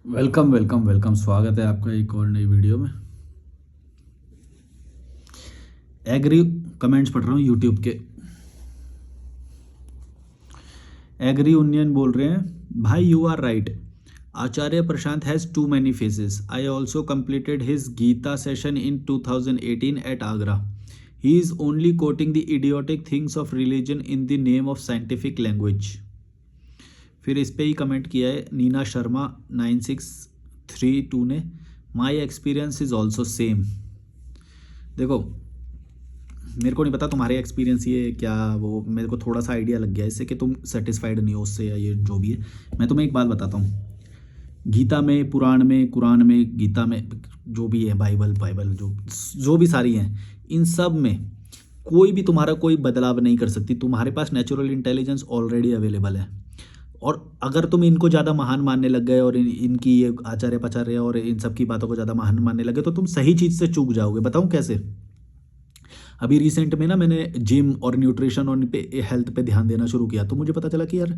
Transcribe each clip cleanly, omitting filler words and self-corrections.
Welcome welcome welcome. स्वागत है आपका एक और नई वीडियो में। एग्री कमेंट्स पढ़ रहा हूँ यूट्यूब के। एग्री यूनियन बोल रहे हैं, भाई you are right. Acharya Prashant has too many faces. I also completed his Gita session in 2018 at Agra. He is only quoting the idiotic things of religion in the name of scientific language. फिर इस पे ही comment किया है नीना शर्मा 9632 ने, my experience is also same. देखो, मेरे को नहीं पता तुम्हारे एक्सपीरियंस ये क्या, वो मेरे को थोड़ा सा आइडिया लग गया इससे कि तुम सेटिस्फाइड नहीं हो उससे या ये जो भी है। मैं तुम्हें एक बात बताता हूँ, गीता में, पुराण में, कुरान में, गीता में, जो भी है, बाइबल बाइबल जो जो भी सारी हैं, इन सब में कोई भी तुम्हारा कोई बदलाव नहीं कर सकती। तुम्हारे पास नेचुरल इंटेलिजेंस ऑलरेडी अवेलेबल है। और अगर तुम इनको ज़्यादा महान मानने लग गए और इनकी ये आचार्य पाचार्य और इन सब की बातों को ज़्यादा महान मानने लगे तो तुम सही चीज़ से चूक जाओगे। बताऊँ कैसे? अभी रिसेंट में ना मैंने जिम और न्यूट्रिशन और पे हेल्थ पे ध्यान देना शुरू किया, तो मुझे पता चला कि यार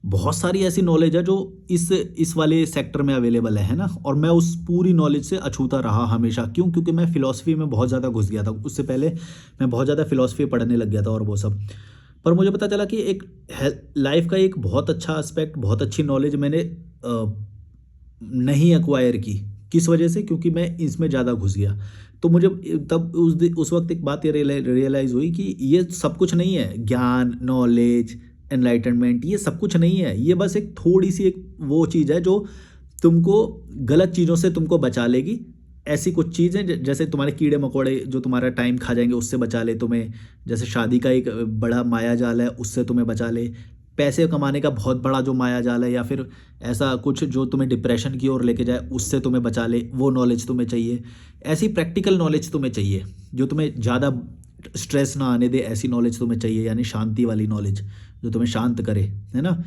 बहुत सारी ऐसी नॉलेज है जो इस वाले सेक्टर में अवेलेबल है ना। और मैं उस पूरी नॉलेज से अछूता रहा हमेशा। क्यों? क्योंकि मैं फ़िलॉसफी में बहुत ज़्यादा घुस गया था। उससे पहले मैं बहुत ज़्यादा फ़िलॉसफी पढ़ने लग गया था और वो सब। पर मुझे पता चला कि एक लाइफ का एक बहुत अच्छा एस्पेक्ट, बहुत अच्छी नॉलेज मैंने नहीं एक्वायर की। किस वजह से? क्योंकि मैं इसमें ज़्यादा घुस गया। तो मुझे तब उस वक्त एक बात ये रियलाइज़ हुई कि ये सब कुछ नहीं है। ज्ञान, नॉलेज, एनलाइटनमेंट, ये सब कुछ नहीं है। ये बस एक थोड़ी सी एक वो चीज़ है जो तुमको गलत चीज़ों से तुमको बचा लेगी। ऐसी कुछ चीज़ें जैसे तुम्हारे कीड़े मकोड़े जो तुम्हारा टाइम खा जाएंगे उससे बचा ले तुम्हें। जैसे शादी का एक बड़ा माया जाल है, उससे तुम्हें बचा ले। पैसे कमाने का बहुत बड़ा जो माया जाल है, या फिर ऐसा कुछ जो तुम्हें डिप्रेशन की ओर लेके जाए, उससे तुम्हें बचा ले। वो नॉलेज तुम्हें चाहिए। ऐसी प्रैक्टिकल नॉलेज तुम्हें चाहिए जो तुम्हें ज़्यादा स्ट्रेस ना आने दे। ऐसी नॉलेज तुम्हें चाहिए, यानी शांति वाली नॉलेज जो तुम्हें शांत करे, है ना।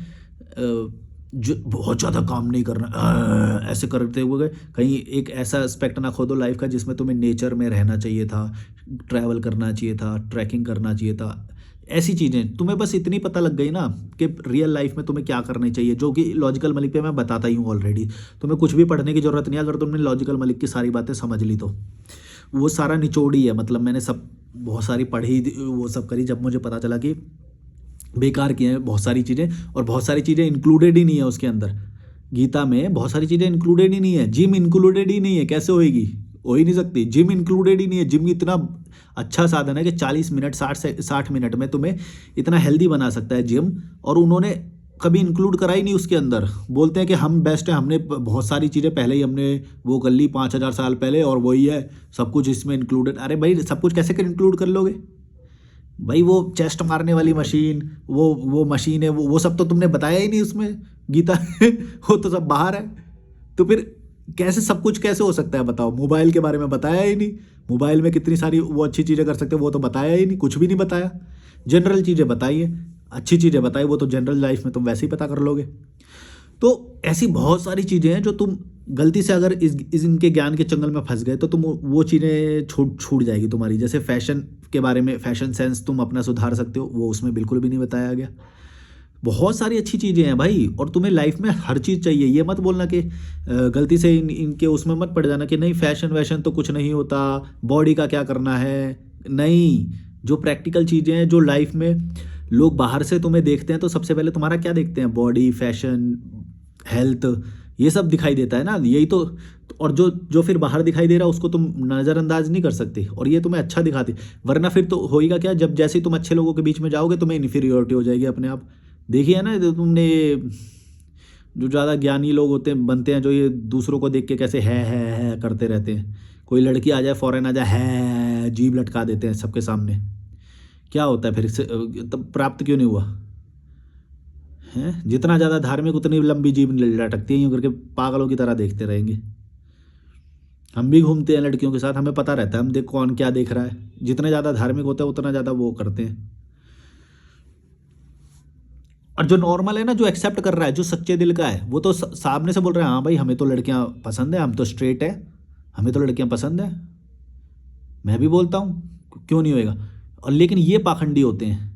जो बहुत ज़्यादा काम नहीं करना, ऐसे करते हुए कहीं एक ऐसा एस्पेक्ट ना खोदो लाइफ का जिसमें तुम्हें नेचर में रहना चाहिए था, ट्रैवल करना चाहिए था, ट्रैकिंग करना चाहिए था। ऐसी चीज़ें तुम्हें बस इतनी पता लग गई ना कि रियल लाइफ में तुम्हें क्या करना चाहिए, जो कि लॉजिकल मलिक पे मैं बताता ही हूँ ऑलरेडी। तुम्हें कुछ भी पढ़ने की ज़रूरत नहीं है। अगर तुमने लॉजिकल मलिक की सारी बातें समझ ली तो वो सारा निचोड़ ही है। मतलब मैंने सब बहुत सारी पढ़ी, वो सब करी, जब मुझे पता चला कि बेकार किए हैं बहुत सारी चीज़ें। और बहुत सारी चीज़ें इंक्लूडेड ही नहीं है उसके अंदर। गीता में बहुत सारी चीज़ें इंक्लूडेड ही नहीं है। जिम इंक्लूडेड ही नहीं है। कैसे होएगी? हो ही नहीं सकती। जिम इंक्लूडेड ही नहीं है। जिम इतना अच्छा साधन है कि 40 मिनट 60 मिनट में तुम्हें इतना हेल्दी बना सकता है जिम। और उन्होंने कभी इंक्लूड करा ही नहीं उसके अंदर। बोलते हैं कि हम बेस्ट हैं, हमने बहुत सारी चीज़ें पहले ही हमने वो कर ली 5000 साल पहले, और वही है सब कुछ इसमें इंक्लूडेड। अरे भाई, सब कुछ कैसे कर इंक्लूड कर लोगे भाई? वो चेस्ट मारने वाली मशीन, वो मशीन है, वो सब तो तुमने बताया ही नहीं उसमें गीता वो तो सब बाहर है। तो फिर कैसे सब कुछ कैसे हो सकता है बताओ? मोबाइल के बारे में बताया ही नहीं। मोबाइल में कितनी सारी वो अच्छी चीज़ें कर सकते हैं, वो तो बताया ही नहीं, कुछ भी नहीं बताया। जनरल चीज़ें बताई है, अच्छी चीज़ें बताई, वो तो जनरल लाइफ में तुम वैसे ही पता कर लोगे। तो ऐसी बहुत सारी चीज़ें हैं जो तुम गलती से अगर इस इनके ज्ञान के चंगल में फंस गए तो तुम वो चीज़ें छूट जाएगी तुम्हारी। जैसे फैशन के बारे में, फैशन सेंस तुम अपना सुधार सकते हो, वो उसमें बिल्कुल भी नहीं बताया गया। बहुत सारी अच्छी चीज़ें हैं भाई। और तुम्हें लाइफ में हर चीज़ चाहिए। ये मत बोलना कि गलती से इनके उसमें मत पड़ जाना कि नहीं फैशन वैशन तो कुछ नहीं होता, बॉडी का क्या करना है। नहीं, जो प्रैक्टिकल चीज़ें हैं, जो लाइफ में लोग बाहर से तुम्हें देखते हैं तो सबसे पहले तुम्हारा क्या देखते हैं? बॉडी, फैशन, हेल्थ, ये सब दिखाई देता है ना। यही तो। और जो जो फिर बाहर दिखाई दे रहा है उसको तुम नज़रअंदाज नहीं कर सकते, और ये तुम्हें अच्छा दिखाती। वरना फिर तो होएगा क्या, जब जैसे ही तुम अच्छे लोगों के बीच में जाओगे तुम्हें इन्फीरियोरिटी हो जाएगी अपने आप। देखिए है ना, जो तुमने जो ज़्यादा ज्ञानी लोग होते हैं बनते हैं, जो ये दूसरों को देख के कैसे है करते रहते हैं। कोई लड़की आ जाए, फॉरेन आ जाए, है जीभ लटका देते हैं सबके सामने। क्या होता है फिर इससे? तब प्राप्त क्यों नहीं हुआ? हैं? जितना ज़्यादा धार्मिक उतनी लंबी जीभ लटकती है, यूँ करके पागलों की तरह देखते रहेंगे। हम भी घूमते हैं लड़कियों के साथ, हमें पता रहता है हम देख कौन क्या देख रहा है। जितने ज़्यादा धार्मिक होते हैं उतना ज़्यादा वो करते हैं। और जो नॉर्मल है ना, जो एक्सेप्ट कर रहा है, जो सच्चे दिल का है, वो तो सामने से बोल रहा है हाँ भाई हमें तो लड़कियां पसंद है, हम तो स्ट्रेट है, हमें तो लड़कियां पसंद है। मैं भी बोलता हूँ, क्यों नहीं होएगा। और लेकिन ये पाखंडी होते हैं,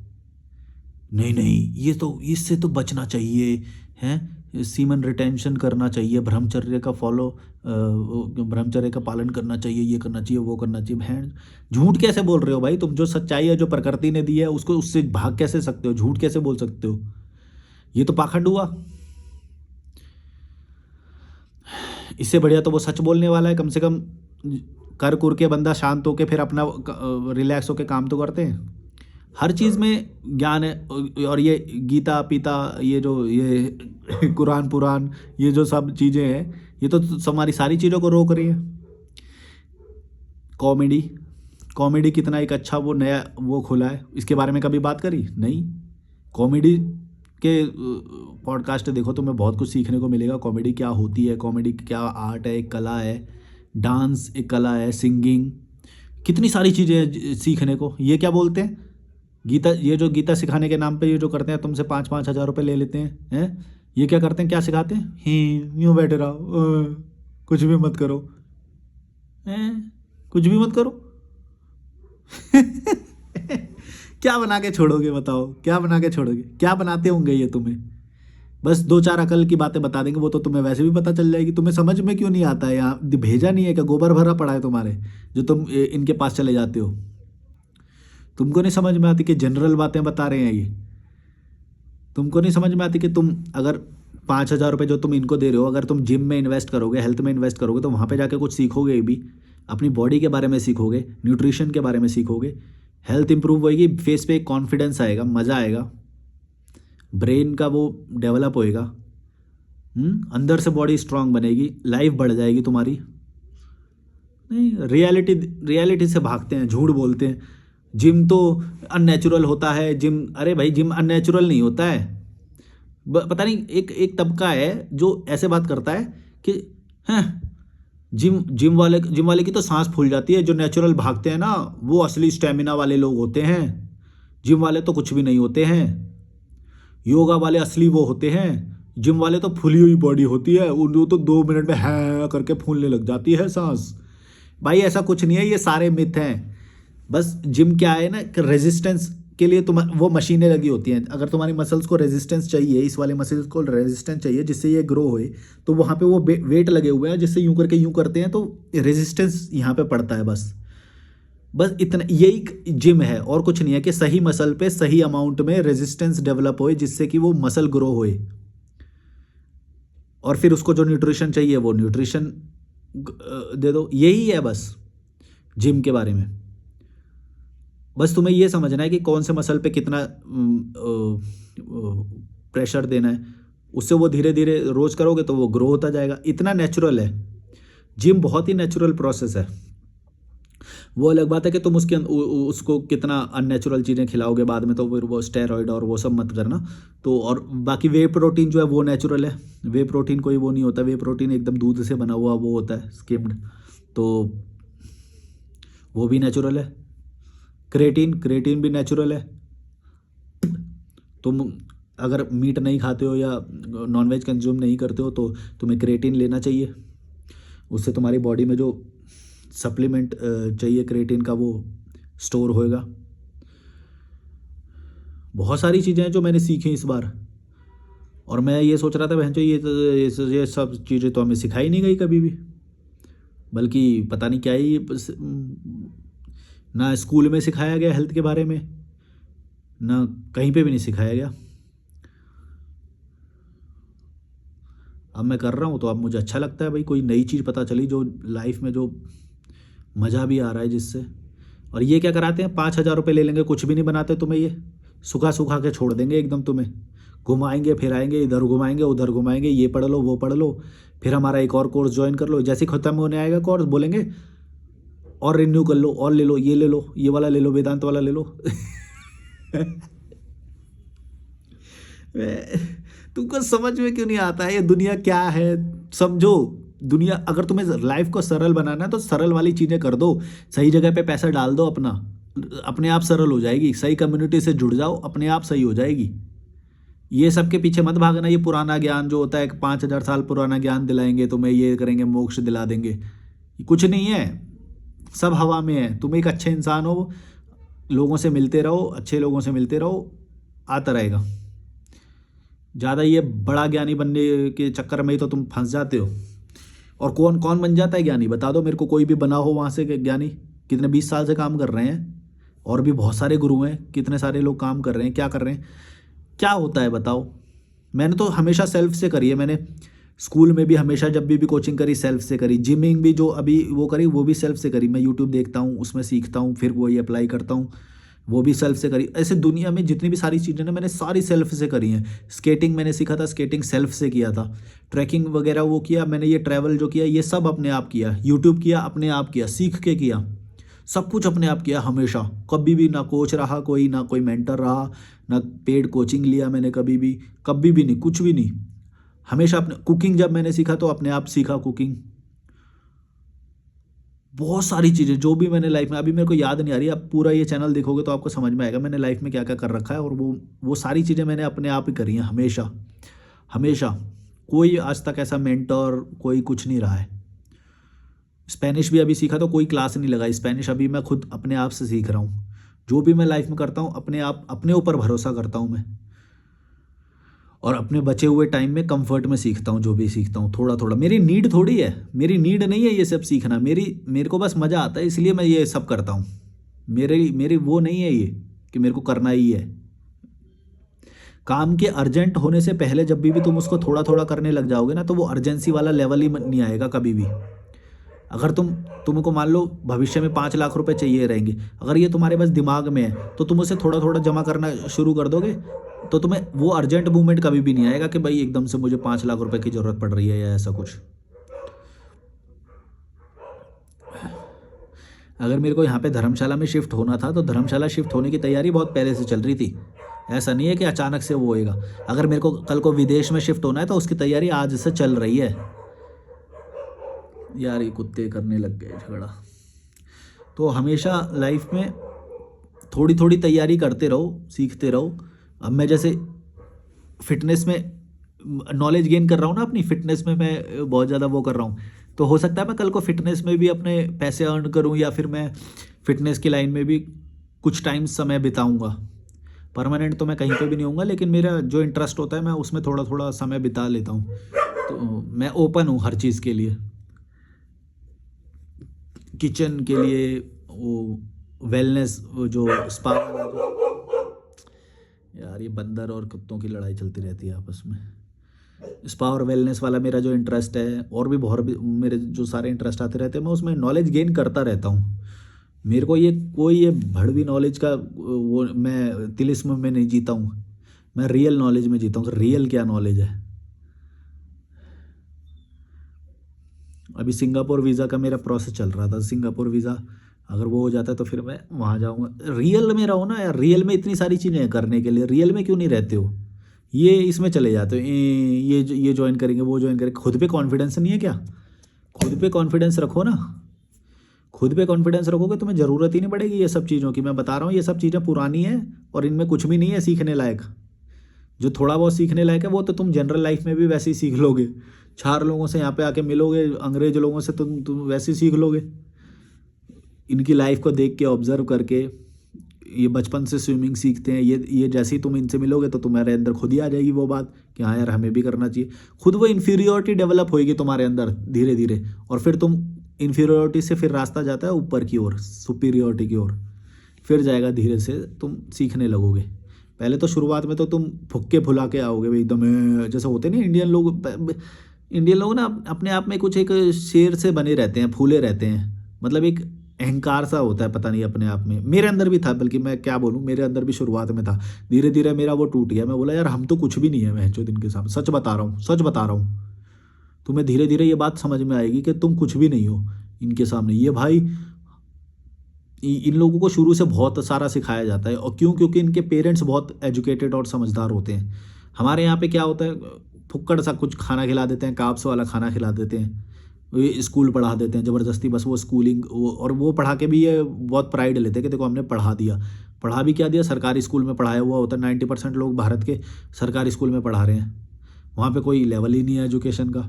नहीं नहीं ये तो इससे तो बचना चाहिए, हैं। सीमन रिटेंशन करना चाहिए, ब्रह्मचर्य का पालन करना चाहिए, ये करना चाहिए, वो करना चाहिए। बहन, झूठ कैसे बोल रहे हो भाई तुम? जो सच्चाई है, जो प्रकृति ने दी है, उसको उससे भाग कैसे सकते हो? झूठ कैसे बोल सकते हो? ये तो पाखंड हुआ। इससे बढ़िया तो वो सच बोलने वाला है, कम से कम कर कुर के बंदा शांत होके फिर अपना रिलैक्स होके काम तो करते हैं। हर चीज़ में ज्ञान है। और ये गीता पीता, ये जो ये कुरान पुराण, ये जो सब चीज़ें हैं, ये तो हमारी सारी चीज़ों को रोक रही है। कॉमेडी, कॉमेडी कितना एक अच्छा वो नया वो खुला है, इसके बारे में कभी बात करी नहीं। कॉमेडी के पॉडकास्ट देखो, तुम्हें बहुत कुछ सीखने को मिलेगा। कॉमेडी क्या होती है, कॉमेडी क्या आर्ट है, एक कला है, डांस एक कला है, सिंगिंग, कितनी सारी चीज़ें हैं सीखने को। ये क्या बोलते हैं, गीता, ये जो गीता सिखाने के नाम पे ये जो करते हैं, तुमसे 5-5 हज़ार रुपये ले लेते हैं। ये क्या करते हैं, क्या सिखाते हैं? ही यूँ बैठे रहो, कुछ भी मत करो, कुछ भी मत करो। क्या बना के छोड़ोगे बताओ? क्या बना के छोड़ोगे? क्या बनाते होंगे ये तुम्हें? बस 2-4 अकल की बातें बता देंगे, वो तो तुम्हें वैसे भी पता चल जाएगी। तुम्हें समझ में क्यों नहीं आता है? यहाँ भेजा नहीं है क्या? गोबर भरा पड़ा है तुम्हारे, जो तुम इनके पास चले जाते हो? तुमको नहीं समझ में आती कि जनरल बातें बता रहे हैं ये? तुमको नहीं समझ में आती कि तुम अगर 5,000 रुपये जो तुम इनको दे रहे हो, अगर तुम जिम में इन्वेस्ट करोगे, हेल्थ में इन्वेस्ट करोगे, तो वहाँ पे जाके कुछ सीखोगे भी। अपनी बॉडी के बारे में सीखोगे, न्यूट्रिशन के बारे में सीखोगे, हेल्थ इंप्रूव होएगी, फेस पे एक कॉन्फिडेंस आएगा, मज़ा आएगा, ब्रेन का वो डेवलप होएगा, अंदर से बॉडी स्ट्रांग बनेगी, लाइफ बढ़ जाएगी तुम्हारी। नहीं, रियलिटी से भागते हैं, झूठ बोलते हैं। जिम तो अननेचुरल होता है, जिम, अरे भाई जिम अननेचुरल नहीं होता है। पता नहीं, एक तबका है जो ऐसे बात करता है कि हैं जिम वाले की तो सांस फूल जाती है। जो नेचुरल भागते हैं ना, वो असली स्टेमिना वाले लोग होते हैं। जिम वाले तो कुछ भी नहीं होते हैं। योगा वाले असली वो होते हैं। जिम वाले तो फूली हुई बॉडी होती है, उनको तो 2 मिनट में है करके फूलने लग जाती है सांस। भाई ऐसा कुछ नहीं है, ये सारे मिथ हैं। बस जिम क्या है ना, कि रेजिस्टेंस के लिए तुम वो मशीनें लगी होती हैं। अगर तुम्हारी मसल्स को रेजिस्टेंस चाहिए, इस वाले मसल्स को रेजिस्टेंस चाहिए जिससे ये ग्रो होए, तो वहाँ पे वो वेट लगे हुए हैं, जिससे यूं करके यूं करते हैं तो रेजिस्टेंस यहाँ पे पड़ता है। बस इतना, यही जिम है और कुछ नहीं है, कि सही मसल पे सही अमाउंट में रेजिस्टेंस डेवलप होए, जिससे कि वो मसल ग्रो होए। और फिर उसको जो न्यूट्रिशन चाहिए वो न्यूट्रिशन दे दो। यही है बस जिम के बारे में। बस तुम्हें ये समझना है कि कौन से मसल पे कितना प्रेशर देना है, उससे वो धीरे धीरे रोज करोगे तो वो ग्रो होता जाएगा। इतना नेचुरल है जिम, बहुत ही नेचुरल प्रोसेस है। वो अलग बात है कि तुम उसको कितना अननेचुरल चीज़ें खिलाओगे बाद में, तो फिर वो स्टेरॉइड और वो सब मत करना। तो और बाकी वे प्रोटीन जो है वो नेचुरल है। वे प्रोटीन कोई वो नहीं होता, वे प्रोटीन एकदम दूध से बना हुआ वो होता है, स्किम्ड, तो वो भी नेचुरल है। क्रेटीन भी नेचुरल है। तुम अगर मीट नहीं खाते हो या नॉनवेज कंज्यूम नहीं करते हो तो तुम्हें क्रेटीन लेना चाहिए। उससे तुम्हारी बॉडी में जो सप्लीमेंट चाहिए क्रेटीन का, वो स्टोर होएगा। बहुत सारी चीज़ें हैं जो मैंने सीखी इस बार। और मैं ये सोच रहा था बहन, ये सब चीज़ें तो हमें सिखाई नहीं गई कभी भी, बल्कि पता नहीं क्या ही, ना स्कूल में सिखाया गया हेल्थ के बारे में, ना कहीं पे भी नहीं सिखाया गया। अब मैं कर रहा हूँ तो अब मुझे अच्छा लगता है भाई, कोई नई चीज़ पता चली जो लाइफ में जो मज़ा भी आ रहा है जिससे। और ये क्या कराते हैं, 5,000 रुपये ले लेंगे, कुछ भी नहीं बनाते तुम्हें, ये सुखा के छोड़ देंगे एकदम। तुम्हें घुमाएंगे फिराएंगे, इधर घुमाएंगे उधर घुमाएंगे, ये पढ़ लो वो पढ़ लो, फिर हमारा एक और कोर्स ज्वाइन कर लो। जैसे ख़त्म होने आएगा कोर्स, बोलेंगे और रिन्यू कर लो, और ले लो, ये ले लो, ये वाला ले लो, वेदांत वाला ले लो। तुमको समझ में क्यों नहीं आता है ये दुनिया क्या है? समझो दुनिया, अगर तुम्हें लाइफ को सरल बनाना है तो सरल वाली चीज़ें कर दो, सही जगह पे पैसा डाल दो अपना, अपने आप सरल हो जाएगी। सही कम्युनिटी से जुड़ जाओ, अपने आप सही हो जाएगी। ये सब के पीछे मत भागना। ये पुराना ज्ञान जो होता है, 5,000 साल पुराना ज्ञान दिलाएंगे तुम्हें, ये करेंगे, मोक्ष दिला देंगे, कुछ नहीं है, सब हवा में है। तुम एक अच्छे इंसान हो, लोगों से मिलते रहो, अच्छे लोगों से मिलते रहो, आता रहेगा। ज़्यादा ये बड़ा ज्ञानी बनने के चक्कर में ही तो तुम फंस जाते हो। और कौन कौन बन जाता है ज्ञानी, बता दो मेरे को, कोई भी बना हो वहाँ से ज्ञानी। कितने 20 साल से काम कर रहे हैं, और भी बहुत सारे गुरु हैं, कितने सारे लोग काम कर रहे हैं, क्या कर रहे हैं, क्या होता है बताओ। मैंने तो हमेशा सेल्फ से करी है। मैंने स्कूल में भी हमेशा जब भी कोचिंग करी सेल्फ से करी, जिमिंग भी जो अभी वो करी वो भी सेल्फ से करी। मैं यूट्यूब देखता हूँ, उसमें सीखता हूँ, फिर वही अप्लाई करता हूँ, वो भी सेल्फ से करी। ऐसे दुनिया में जितनी भी सारी चीज़ें ना मैंने सारी सेल्फ से करी हैं। स्केटिंग मैंने सीखा था, स्केटिंग सेल्फ से किया था। ट्रैकिंग वगैरह वो किया मैंने, ये ट्रैवल जो किया ये सब अपने आप किया। यूट्यूब किया अपने आप किया, सीख के किया, सब कुछ अपने आप किया हमेशा। कभी भी ना कोच रहा कोई, ना कोई मेंटर रहा, ना पेड कोचिंग लिया मैंने कभी भी नहीं, कुछ भी नहीं। हमेशा अपने, कुकिंग जब मैंने सीखा तो अपने आप सीखा कुकिंग। बहुत सारी चीज़ें जो भी मैंने लाइफ में, अभी मेरे को याद नहीं आ रही, आप पूरा ये चैनल देखोगे तो आपको समझ में आएगा मैंने लाइफ में क्या क्या कर रखा है। और वो सारी चीज़ें मैंने अपने आप ही करी हैं हमेशा हमेशा। कोई आज तक ऐसा मेंटर कोई कुछ नहीं रहा है। स्पेनिश भी अभी सीखा तो कोई क्लास नहीं लगाई, स्पेनिश अभी मैं खुद अपने आप से सीख रहा हूँ। जो भी मैं लाइफ में करता हूँ अपने आप, अपने ऊपर भरोसा करता हूँ मैं, और अपने बचे हुए टाइम में कंफर्ट में सीखता हूँ। जो भी सीखता हूँ थोड़ा थोड़ा, मेरी नीड थोड़ी है, मेरी नीड नहीं है ये सब सीखना। मेरे को बस मज़ा आता है इसलिए मैं ये सब करता हूँ। मेरी वो नहीं है ये कि मेरे को करना ही है। काम के अर्जेंट होने से पहले जब भी तुम उसको थोड़ा थोड़ा करने लग जाओगे ना, तो वो अर्जेंसी वाला लेवल ही नहीं आएगा कभी भी। अगर तुमको मान लो भविष्य में 5 लाख रुपए चाहिए रहेंगे, अगर ये तुम्हारे बस दिमाग में है तो तुम उसे थोड़ा थोड़ा जमा करना शुरू कर दोगे, तो तुम्हें वो अर्जेंट मूवमेंट कभी भी नहीं आएगा कि भाई एकदम से मुझे 5 लाख रुपए की ज़रूरत पड़ रही है या ऐसा कुछ। अगर मेरे को यहाँ पे धर्मशाला में शिफ्ट होना था तो धर्मशाला शिफ्ट होने की तैयारी बहुत पहले से चल रही थी। ऐसा नहीं है कि अचानक से वो होएगा। अगर मेरे को कल को विदेश में शिफ्ट होना है तो उसकी तैयारी आज से चल रही है। यार ये कुत्ते करने लग गए झगड़ा। तो हमेशा लाइफ में थोड़ी थोड़ी तैयारी करते रहो, सीखते रहो। अब मैं जैसे फिटनेस में नॉलेज गेन कर रहा हूँ ना, अपनी फिटनेस में मैं बहुत ज़्यादा वो कर रहा हूँ, तो हो सकता है मैं कल को फिटनेस में भी अपने पैसे अर्न करूँ, या फिर मैं फिटनेस की लाइन में भी कुछ टाइम समय बिताऊँगा। परमानेंट तो मैं कहीं पे भी नहीं होऊंगा, लेकिन मेरा जो इंटरेस्ट होता है मैं उसमें थोड़ा थोड़ा समय बिता लेता हूँ। तो मैं ओपन हूँ हर चीज़ के लिए, किचन के लिए, वो वेलनेस, वो जो स्पा। यार ये बंदर और कुत्तों की लड़ाई चलती रहती है आपस में। स्पा और वेलनेस वाला मेरा जो इंटरेस्ट है, और भी बहुत भी मेरे जो सारे इंटरेस्ट आते रहते हैं, मैं उसमें नॉलेज गेन करता रहता हूँ। मेरे को ये कोई ये भड़वी नॉलेज का वो, मैं तिलिस्म में नहीं जीता हूँ, मैं रियल नॉलेज में जीता हूँ। रियल क्या नॉलेज है। अभी सिंगापुर वीज़ा का मेरा प्रोसेस चल रहा था। सिंगापुर वीज़ा अगर वो हो जाता है तो फिर मैं वहाँ जाऊँगा। रियल में रहो ना यार, रियल में इतनी सारी चीज़ें हैं करने के लिए, रियल में क्यों नहीं रहते हो। ये इसमें चले जाते हो, ये ज्वाइन करेंगे, वो ज्वाइन करेंगे। खुद पे कॉन्फिडेंस नहीं है क्या। खुद पे कॉन्फिडेंस रखो ना। खुद पे कॉन्फिडेंस रखोगे तुम्हें ज़रूरत ही नहीं पड़ेगी ये सब चीज़ों की। मैं बता रहा हूँ ये सब चीज़ें पुरानी हैं और इनमें कुछ भी नहीं है सीखने लायक। जो थोड़ा बहुत सीखने लायक है वो तो तुम जनरल लाइफ में भी वैसे ही सीख लोगे। 4 लोगों से यहाँ पे आके मिलोगे, अंग्रेज लोगों से तुम वैसे ही सीख लोगे। इनकी लाइफ को देख के, ऑब्जर्व करके। ये बचपन से स्विमिंग सीखते हैं, ये जैसे ही तुम इनसे मिलोगे तो तुम्हारे अंदर खुद ही आ जाएगी वो बात कि हाँ यार हमें भी करना चाहिए। खुद वो इन्फीरियोरिटी डेवलप होएगी तुम्हारे अंदर धीरे धीरे, और फिर तुम इन्फीरियोरिटी से फिर रास्ता जाता है ऊपर की ओर, सुपीरियोरिटी की ओर। फिर जाएगा धीरे से, तुम सीखने लगोगे। पहले तो शुरुआत में तो तुम फुक्के फुला के आओगे भाई एकदम, जैसे होते नहीं इंडियन लोग। इंडियन लोग ना अपने आप में कुछ एक शेर से बने रहते हैं, फूले रहते हैं। मतलब एक अहंकार सा होता है पता नहीं अपने आप में। मेरे अंदर भी था, बल्कि मैं क्या बोलूँ, मेरे अंदर भी शुरुआत में था। धीरे धीरे मेरा वो टूट गया। मैं बोला यार हम तो कुछ भी नहीं है मैं जो दिन के सामने। सच बता रहा हूँ, सच बता रहा हूँ। तुम्हें धीरे धीरे ये बात समझ में आएगी कि तुम कुछ भी नहीं हो इनके सामने। ये भाई इन लोगों को शुरू से बहुत सारा सिखाया जाता है। और क्यों? क्योंकि इनके पेरेंट्स बहुत एजुकेटेड और समझदार होते हैं। हमारे यहाँ पे क्या होता है, फुक्कड़ सा कुछ खाना खिला देते हैं, काब्स वाला खाना खिला देते हैं, ये स्कूल पढ़ा देते हैं ज़बरदस्ती। बस वो स्कूलिंग और वो पढ़ा के भी ये बहुत प्राइड लेते हैं कि देखो हमने पढ़ा दिया। पढ़ा भी क्या दिया, सरकारी स्कूल में पढ़ाया हुआ होता है। 90% लोग भारत के सरकारी स्कूल में पढ़ा रहे हैं। वहाँ पे कोई लेवल ही नहीं है एजुकेशन का।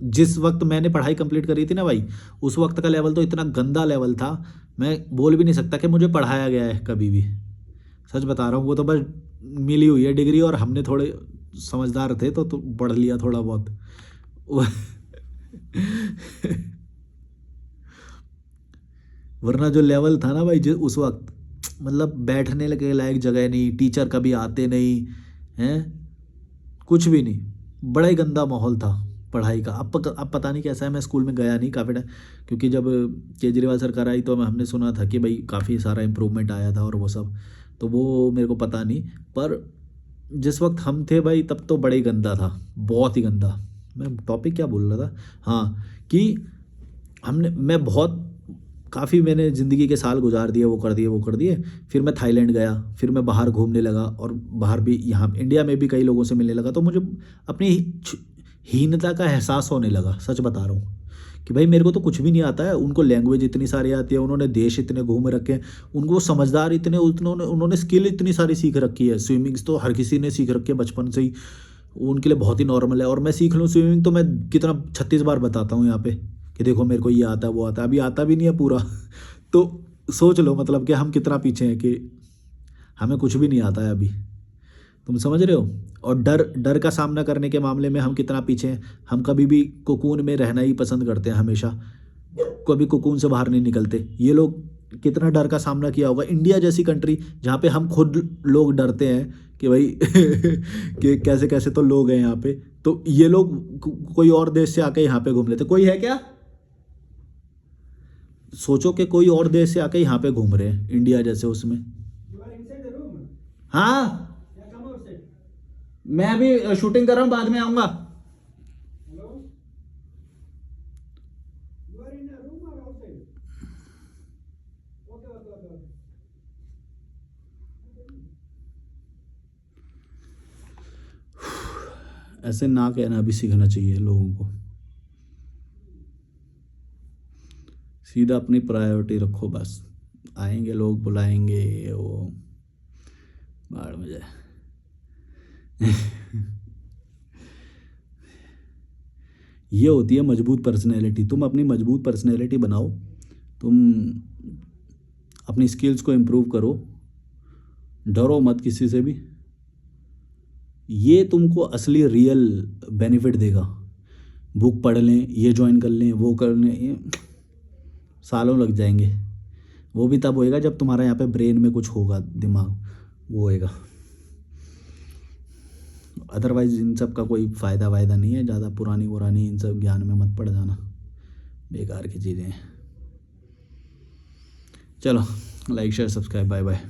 जिस वक्त मैंने पढ़ाई कंप्लीट करी थी ना भाई, उस वक्त का लेवल तो इतना गंदा लेवल था, मैं बोल भी नहीं सकता कि मुझे पढ़ाया गया है कभी भी। सच बता रहा हूँ। वो तो बस मिली हुई है डिग्री, और हमने थोड़े समझदार थे तो पढ़ लिया थोड़ा बहुत। वरना जो लेवल था ना भाई जो उस वक्त, मतलब बैठने के लायक जगह नहीं, टीचर कभी आते नहीं हैं, कुछ भी नहीं, बड़ा ही गंदा माहौल था पढ़ाई का। अब पता नहीं कैसा है, मैं स्कूल में गया नहीं काफ़ी टाइम, क्योंकि जब केजरीवाल सरकार आई तो हमने सुना था कि भाई काफ़ी सारा इम्प्रूवमेंट आया था और वो सब, तो वो मेरे को पता नहीं। पर जिस वक्त हम थे भाई तब तो बड़ा ही गंदा था, बहुत ही गंदा। मैं टॉपिक क्या बोल रहा था, हाँ, कि हमने मैं बहुत काफ़ी मैंने ज़िंदगी के साल गुजार दिए, वो कर दिए वो कर दिए। फिर मैं थाईलैंड गया, फिर मैं बाहर घूमने लगा, और बाहर भी यहाँ इंडिया में भी कई लोगों से मिलने लगा, तो मुझे अपनी हीनता का एहसास होने लगा। सच बता रहा हूँ कि भाई मेरे को तो कुछ भी नहीं आता है, उनको लैंग्वेज इतनी सारी आती है, उन्होंने देश इतने घूम रखे हैं, उनको समझदार इतने, उन्होंने स्किल इतनी सारी सीख रखी है। स्विमिंग्स तो हर किसी ने सीख रखी है बचपन से ही, उनके लिए बहुत ही नॉर्मल है। और मैं सीख लूँ स्विमिंग तो मैं कितना 36 बार बताता हूँ यहाँ पे कि देखो मेरे को ये आता है वो आता है, अभी आता भी नहीं है पूरा। तो सोच लो मतलब कि हम कितना पीछे हैं, कि हमें कुछ भी नहीं आता है अभी, तुम समझ रहे हो। और डर डर का सामना करने के मामले में हम कितना पीछे हैं। हम कभी भी कोकून में रहना ही पसंद करते हैं हमेशा, कभी कोकून से बाहर नहीं निकलते। ये लोग कितना डर का सामना किया होगा, इंडिया जैसी कंट्री जहाँ पे हम खुद लोग डरते हैं कि भाई कि कैसे कैसे तो लोग हैं यहाँ पे, तो ये लोग कोई और देश से आके यहाँ पे घूम लेते। कोई है क्या, सोचो कि कोई और देश से आके यहाँ पे घूम रहे हैं इंडिया जैसे उसमें। हाँ, मैं अभी शूटिंग कर रहा हूँ, बाद में आऊँगा। ऐसे ना कहना भी सीखना चाहिए लोगों को, सीधा अपनी प्रायोरिटी रखो बस। आएंगे लोग बुलाएंगे, वो बाढ़ में जाए। ये होती है मजबूत पर्सनैलिटी। तुम अपनी मजबूत पर्सनैलिटी बनाओ, तुम अपनी स्किल्स को इम्प्रूव करो, डरो मत किसी से भी। ये तुमको असली रियल बेनिफिट देगा। बुक पढ़ लें, ये ज्वाइन कर लें, वो कर लें, ये सालों लग जाएंगे। वो भी तब होएगा जब तुम्हारा यहाँ पे ब्रेन में कुछ होगा, दिमाग वो होएगा। अदरवाइज इन सब का कोई फ़ायदा वायदा नहीं है, ज़्यादा पुरानी पुरानी इन सब ज्ञान में मत पड़ जाना, बेकार की चीज़ें हैं। चलो, like share subscribe, bye bye.